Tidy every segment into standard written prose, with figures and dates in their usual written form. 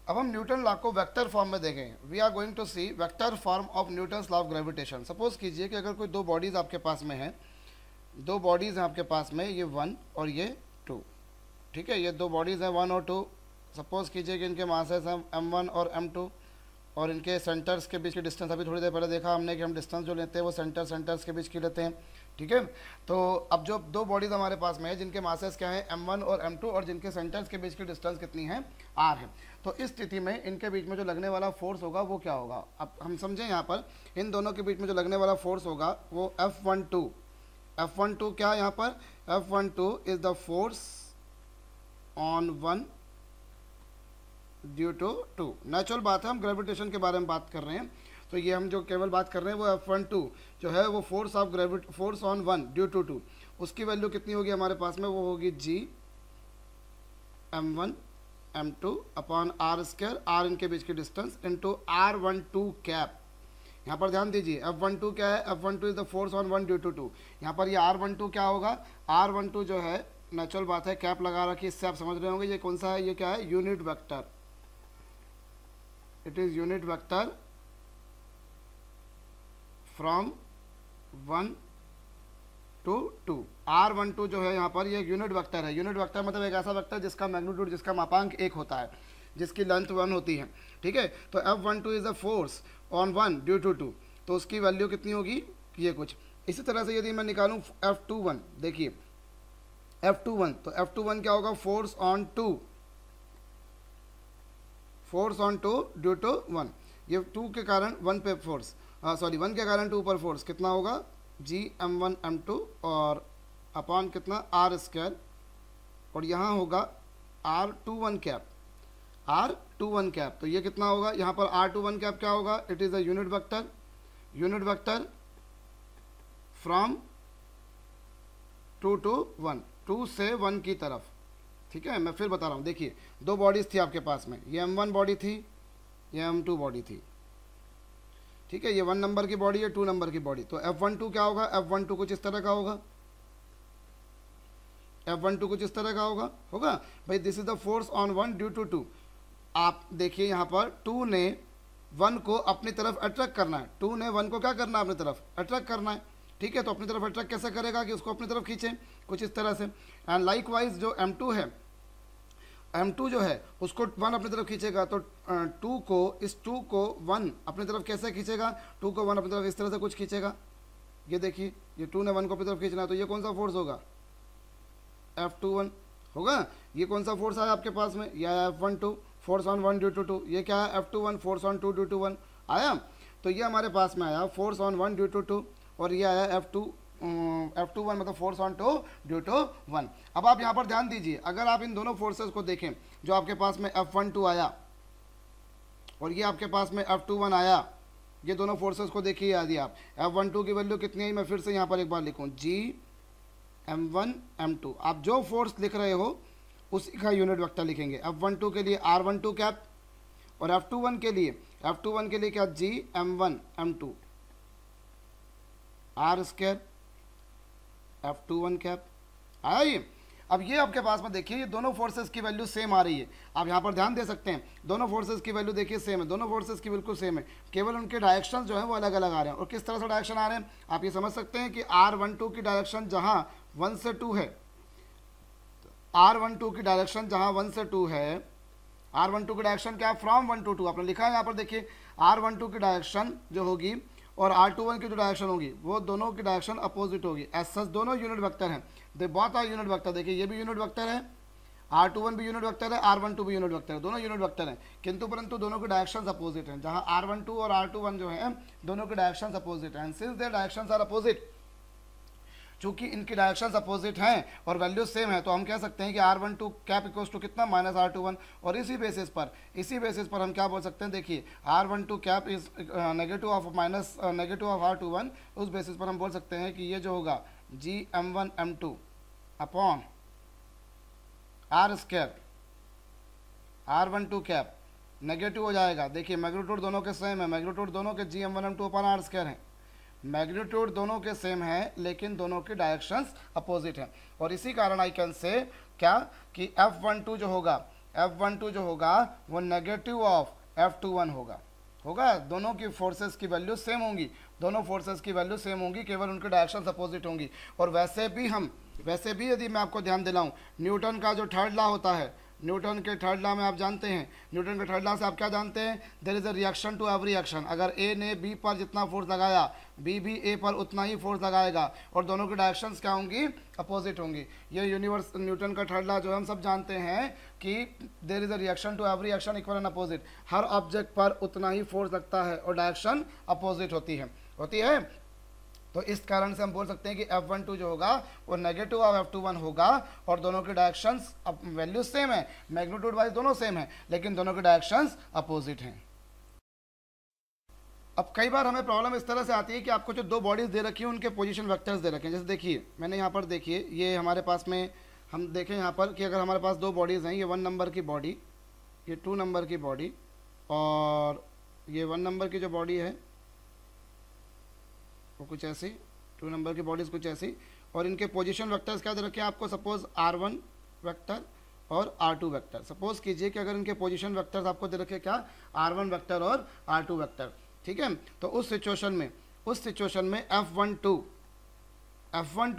अब हम Newton law को वेक्टर फॉर्म में देखें। We are going to see vector form of Newton's law of gravitation. Suppose कीजिए कि अगर कोई दो बॉडीज आपके पास में है, दो बॉडीज हैं आपके पास में, ये 1 और ये 2, ठीक है, ये दो बॉडीज हैं 1 और 2। सपोज कीजिए कि इनके मासेस हैं m1 और m2 और इनके सेंटर्स के बीच की डिस्टेंस अभी थोड़ी देर पहले देखा हमने कि हम डिस्टेंस जो लेते हैं वो सेंटर्स के बीच की लेते हैं, ठीक है। तो अब जो दो बॉडीज हमारे पास में है जिनके मासेस क्या है m1 और m2 और जिनके सेंटर्स के बीच की डिस्टेंस कितनी है r है, तो इस स्थिति में इनके बीच में जो लगने वाला फोर्स होगा वो क्या होगा। अब हम समझें यहाँ पर इन दोनों के बीच में जो लगने वाला फोर्स होगा वो F12 क्या है यहाँ पर, F12 is the force on 1 due to 2। Natural बात है, हम ग्रेविटेशन के बारे में बात कर रहे हैं, तो ये हम जो केवल बात कर रहे हैं वो F12 जो है वो फोर्स ऑन 1 ड्यू टू 2, उसकी वैल्यू कितनी होगी हमारे पास में, वो होगी G m1 m2 upon r², r इनके बीच की डिस्टेंस, इंटू r12 कैप। यहाँ पर ध्यान दीजिए F12 क्या है, F12 is the force on 1 due to 2। यहाँ पर ये r12 क्या होगा, r12 जो है नेचुरल बात है कैप लगा रखी, इससे आप समझ रहे होंगे ये कौन सा है, ये क्या है, unit vector. It is unit vector from 1 to 2। r12 जो है यहाँ पर ये यूनिट वेक्टर है। यूनिट वेक्टर मतलब एक ऐसा वेक्टर जिसका मैग्नीट्यूड, जिसका मापांक 1 होता है, जिसकी लेंथ 1 होती है, ठीक है। तो F12 is the force on 1 due to 2, तो उसकी वैल्यू कितनी होगी, ये कुछ इसी तरह से। यदि मैं निकालूं F21, देखिए F21, तो F21 क्या होगा, फोर्स ऑन 2 ड्यू टू 1। ये 2 के कारण 1 पे फोर्स, 1 के कारण 2 पर फोर्स कितना होगा, G m1 m2 और अपॉन कितना r², और यहाँ होगा r21 कैप, तो ये कितना होगा, यहाँ पर r21 कैप क्या होगा, it is a unit vector from 2 to 1, 2 से 1 की तरफ, ठीक है। मैं फिर बता रहा हूँ, देखिए दो बॉडीज थी आपके पास में, ये m1 बॉडी थी, ये m2 बॉडी थी, ठीक है। ये 1 नंबर की बॉडी है, 2 नंबर की बॉडी, तो F12 क्या होगा, F12 कुछ इस तरह का होगा, F12 कुछ इस तरह का होगा भाई। This is the force on 1 due to 2। आप देखिए यहाँ पर 2 ने 1 को अपनी तरफ अट्रैक्ट करना है, 2 ने 1 को क्या करना है, अपनी तरफ अट्रैक्ट करना है, ठीक है। तो अपनी तरफ अट्रैक्ट कैसे करेगा कि उसको अपनी तरफ खींचे, कुछ इस तरह से। एंड लाइकवाइज जो m2 है, m2 जो है उसको 1 अपनी तरफ खींचेगा, तो 2 को 1 अपनी तरफ कैसे खींचेगा, 2 को 1 अपनी तरफ इस तरह से कुछ खींचेगा। ये देखिए ये 2 ने 1 को अपनी तरफ खींचना है, तो ये कौन सा फोर्स होगा, F21 होगा। ये कौन सा फोर्स आया आपके पास में, यह आया F12 force on 1 due to 2। ये क्या है, F21 force on 2 due to 1 आया। तो ये हमारे पास में आया फोर्स ऑन 1 ड्यू टू 2, और ये आया F21 मतलब फोर्स ऑन 2 ड्यू टू 1। अब आप यहाँ पर ध्यान दीजिए, अगर आप इन दोनों फोर्सेस को देखें, जो आपके पास में F12 आया और ये आपके पास में F21 आया, ये दोनों फोर्सेस को देखिए। यदि आप F12 की वैल्यू कितनी है, मैं फिर से यहाँ पर एक बार लिखूँ, G m1 m2, आप जो फोर्स लिख रहे हो उसी का यूनिट वेक्टर लिखेंगे। F12 के लिए r12 कैप, और F21 के लिए क्या, G m1 m2 r² F21 cap आया ये। अब ये आपके पास में देखिए ये दोनों फोर्सेस की वैल्यू सेम आ रही है, आप यहाँ पर ध्यान दे सकते हैं, दोनों फोर्सेस की वैल्यू देखिए सेम है, दोनों फोर्सेस की बिल्कुल सेम है, केवल उनके डायरेक्शन जो है वो अलग अलग आ रहे हैं। और किस तरह से डायरेक्शन आ रहे हैं, आप ये समझ सकते हैं कि r12 की डायरेक्शन जहाँ 1 से 2 है, r12 की डायरेक्शन जहाँ 1 से 2 है, r12 की डायरेक्शन क्या है, फ्रॉम 1 to 2 आपने लिखा है यहाँ पर। देखिए r12 की डायरेक्शन जो होगी और r21 की जो डायरेक्शन होगी वो दोनों की डायरेक्शन अपोजिट होगी। एज सच दोनों यूनिट वेक्टर हैं, they both are unit vector. देखिए ये भी यूनिट वेक्टर है, r21 भी यूनिट वेक्टर है, r12 भी यूनिट वेक्टर है, दोनों यूनिट वेक्टर हैं, किंतु परंतु दोनों के डायरेक्शंस अपोजिट हैं। जहां r12 और r21 जो है दोनों के डायरेक्शंस अपोजिट हैं, since their directions are opposite, चूंकि इनकी डायरेक्शंस अपोजिट हैं और वैल्यू सेम है, तो हम कह सकते हैं कि r12 कैप इक्वल्स टू कितना, माइनस r21। और इसी बेसिस पर हम क्या बोल सकते हैं, देखिए r12 cap is negative of r21, उस बेसिस पर हम बोल सकते हैं कि ये जो होगा G m1 m2 upon r² r12 cap negative हो जाएगा। देखिए मैग्नीट्यूड दोनों के सेम है, मैग्नीट्यूड दोनों के G m1 m2 upon r² है, मैग्नीट्यूड दोनों के सेम है लेकिन दोनों के डायरेक्शंस अपोजिट हैं। और इसी कारण आई कैन से क्या कि F12 जो होगा F12 जो होगा वो नेगेटिव ऑफ F21 होगा। दोनों की फोर्सेस की वैल्यू सेम होंगी, दोनों फोर्सेस की वैल्यू सेम होंगी, केवल उनके डायरेक्शन अपोजिट होंगी। और वैसे भी यदि मैं आपको ध्यान दिलाऊं, न्यूटन का जो थर्ड लॉ होता है, न्यूटन के थर्ड लॉ में आप जानते हैं, न्यूटन के थर्ड लॉ से आप क्या जानते हैं, there is a reaction to every action. अगर ए ने बी पर जितना फोर्स लगाया, बी भी ए पर उतना ही फोर्स लगाएगा, और दोनों की डायरेक्शंस क्या होंगी, अपोजिट होंगी। ये यूनिवर्स न्यूटन का थर्ड लॉ जो हम सब जानते हैं कि there is a reaction to every action equal and opposite. हर ऑब्जेक्ट पर उतना ही फोर्स लगता है और डायरेक्शन अपोजिट होती है। तो इस कारण से हम बोल सकते हैं कि F12 जो होगा वो नेगेटिव ऑफ F21 होगा, और दोनों के डायरेक्शंस वैल्यू सेम है, मैग्नीट्यूड वाइज दोनों सेम है, लेकिन दोनों के डायरेक्शंस अपोजिट हैं। अब कई बार हमें प्रॉब्लम इस तरह से आती है कि आपको जो दो बॉडीज दे रखी है उनके पोजीशन वेक्टर्स दे रखे हैं। जैसे देखिए मैंने यहाँ पर, देखिए ये हमारे पास में, हम देखें यहाँ पर कि अगर हमारे पास दो बॉडीज़ हैं, ये 1 नंबर की बॉडी, ये 2 नंबर की बॉडी, और ये 1 नंबर की जो बॉडी है वो कुछ ऐसी, 2 नंबर की बॉडीज कुछ ऐसी, और इनके पोजीशन वेक्टर्स क्या दे रखे हैं आपको, सपोज R1 वेक्टर और R2 वेक्टर। सपोज कीजिए कि अगर इनके पोजीशन वेक्टर्स आपको दे रखे क्या, R1 वेक्टर और R2 वेक्टर, ठीक है। तो उस सिचुएशन में F12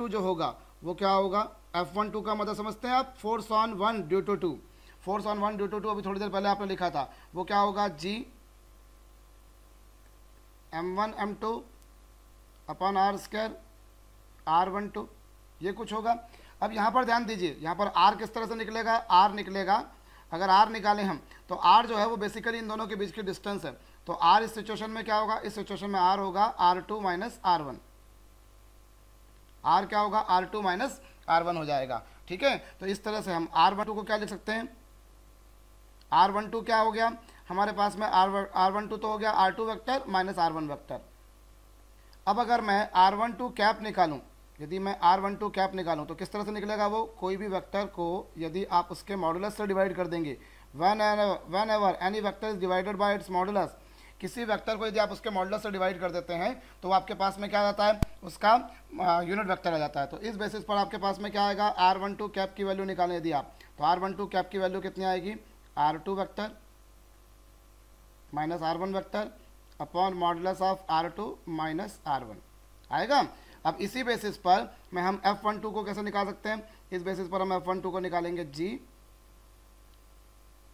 जो होगा वो क्या होगा, F12 का मतलब समझते हैं आप, force on 1 due to 2, force on 1 due to 2 अभी थोड़ी देर पहले आपने लिखा था, वो क्या होगा, G M1 M2 upon R square R12, ये कुछ होगा। अब यहाँ पर ध्यान दीजिए, यहाँ पर R किस तरह से निकलेगा, R निकलेगा, अगर R निकालें हम तो R जो है वो बेसिकली इन दोनों के बीच की डिस्टेंस है। तो R इस सिचुएशन में क्या होगा, इस सिचुएशन में R होगा R2 माइनस R1, R क्या होगा, R2 माइनस R1 हो जाएगा, ठीक है। तो इस तरह से हम R12 को क्या लिख सकते हैं, R12 क्या हो गया हमारे पास में, R12 तो हो गया R2 vector minus R1 vector. अब अगर मैं R12 कैप निकालूं, यदि मैं R12 कैप निकालूं तो किस तरह से निकलेगा वो, कोई भी वेक्टर को यदि आप उसके मॉडुलस से डिवाइड कर देंगे, when ever any vector is divided by it's modulus, किसी वेक्टर को यदि आप उसके मॉडुलस से डिवाइड कर देते हैं तो आपके पास में क्या आ जाता है, उसका यूनिट वेक्टर आ जाता है। तो इस बेसिस पर आपके पास में क्या आएगा, R12 कैप की वैल्यू निकालें यदि आप, तो R12 कैप की वैल्यू कितनी आएगी, R2 vector minus R1 vector upon modulus of R2 minus R1 आएगा। अब इसी बेसिस पर मैं हम F12 को कैसे निकाल सकते हैं, इस बेसिस पर हम F12 को निकालेंगे G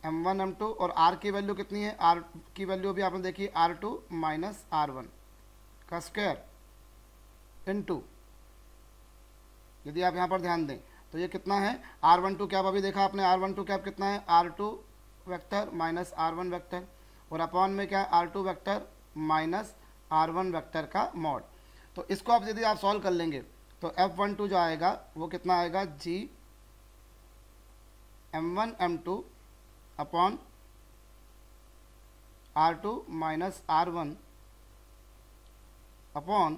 M1 M2, और R की वैल्यू कितनी है, R की वैल्यू भी आपने देखी R2 माइनस R1 का स्क्वायर इनटू, यदि आप यहाँ पर ध्यान दें तो ये कितना है, R12 कैप अभी देखा आपने, R12 कैप कितना है, R2 vector minus R1 vector, और अपॉन में क्या, R2 vector minus R1 vector का मॉड। तो इसको आप यदि आप सॉल्व कर लेंगे तो F12 जो आएगा वो कितना आएगा, G M1 M2 upon R2 minus R1 upon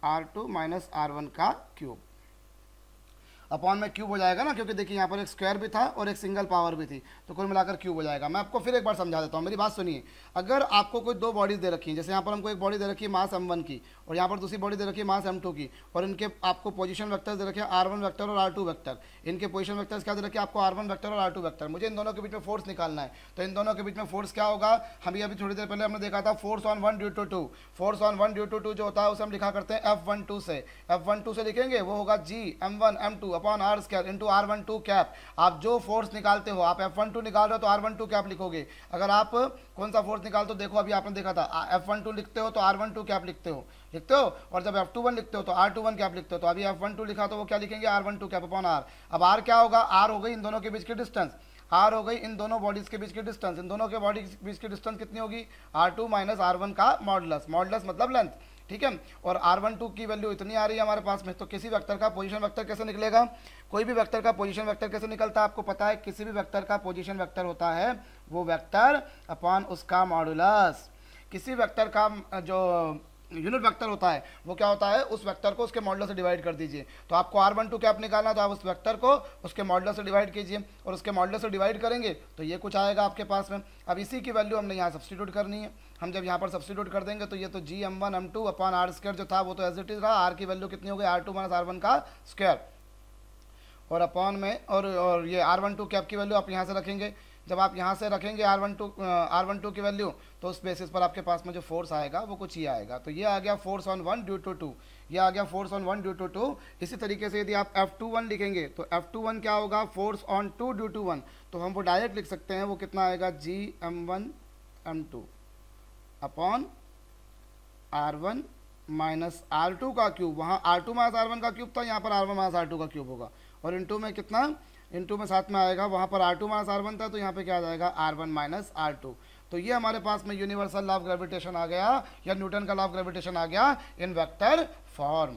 R2 minus R1 का क्यूब। अपॉन में क्यूब हो जाएगा ना, क्योंकि देखिए यहाँ पर एक स्क्वायर भी था और एक सिंगल पावर भी थी, तो कुल मिलाकर क्यूब हो जाएगा। मैं आपको फिर एक बार समझा देता हूँ, मेरी बात सुनिए। अगर आपको कोई दो बॉडीज दे रखी हैं, जैसे यहाँ पर हमको एक बॉडी दे रखी है मास M1 की, और यहाँ पर दूसरी बॉडी दे रखी है मास M2 की, और इनके आपको पोजीशन वेक्टर्स दे रखे हैं R1 वेक्टर और R2 वेक्टर। इनके पोजीशन वेक्टर्स क्या दे रखे हैं आपको, R1 वेक्टर और R2 वेक्टर। मुझे इन दोनों के बीच में फोर्स निकालना है, तो इन दोनों के बीच में फोर्स क्या होगा, हम अभी थोड़ी देर पहले हमने देखा था, force on 1 due to 2। Force on 1 due to 2 जो होता है उसे हम लिखा करते हैं F12 से। F12 से लिखेंगे वो होगा G M1 M2 upon R square into R12 cap. आप जो फोर्स निकालते हो, आप F12 निकाल रहे हो तो R12 कैप लिखोगे। अगर आप कौन सा फोर्स निकालते हो, देखो अभी आपने देखा था, F12 लिखते हो तो R12 कैप लिखते हो, और जब F21 लिखते हो तो R21 कैप लिखते हो। तो अभी F12 लिखा तो वो क्या लिखेंगे, R12 कैप अपॉन R। अब R क्या होगा, R हो गई इन दोनों के बीच की डिस्टेंस, R हो गई इन दोनों बॉडीज के बीच की डिस्टेंस। इन दोनों के बॉडी के बीच की डिस्टेंस कितनी होगी, R2 माइनस R1 का मॉडुलस, मॉडुलस मतलब लेंथ, ठीक है। और R12 की वैल्यू इतनी आ रही है हमारे पास में, तो किसी वेक्टर का पोजीशन वेक्टर कैसे निकलेगा, कोई भी वेक्टर का पोजीशन वेक्टर कैसे निकलता है आपको पता है, किसी भी वेक्टर का पोजीशन वेक्टर होता है वो वेक्टर अपॉन उसका मॉडुलस। किसी वेक्टर का जो यूनिट वेक्टर होता है वो क्या होता है, उस वेक्टर को उसके मॉडुलस से डिवाइड कर दीजिए। तो आपको R12 कैप निकालना, तो आप उस वेक्टर को उसके मॉडुलस से डिवाइड कीजिए, और उसके मॉडुलस से डिवाइड करेंगे तो ये कुछ आएगा आपके पास में। अब इसी की वैल्यू हमने यहाँ सब्स्टिट्यूट करनी है। हम जब यहाँ पर सब्स्टिट्यूट कर देंगे तो ये तो G M1 M2 upon R square जो था वो तो एज इट इज रहा। R की वैल्यू कितनी हो गई, R2 माइनस R1 का स्क्वायर, और अपॉन में और ये R12 कैप की वैल्यू आप यहाँ से रखेंगे। जब आप यहाँ से रखेंगे R12 की वैल्यू, तो उस बेसिस पर आपके पास में जो फोर्स आएगा वो कुछ ही आएगा। तो ये आ गया फोर्स ऑन 1 ड्यू टू 2, ये आ गया फोर्स ऑन 1 ड्यू टू 2। इसी तरीके से यदि आप F21 लिखेंगे तो F21 क्या होगा, फोर्स ऑन 2 ड्यू टू 1। तो हम वो डायरेक्ट लिख सकते हैं, वो कितना आएगा, GM1M2 upon R1 minus R2 का क्यूब। वहाँ R2 माइनस R1 का क्यूब था, यहाँ पर R1 माइनस R2 का क्यूब होगा। और इनटू में कितना, इनटू में साथ में आएगा, वहाँ पर R2 माइनस R1 था तो यहाँ पे क्या आ जाएगा, R1 माइनस R2। तो ये हमारे पास में यूनिवर्सल लॉ ऑफ ग्रेविटेशन आ गया, या न्यूटन का लॉ ऑफ ग्रेविटेशन आ गया इन वेक्टर फॉर्म।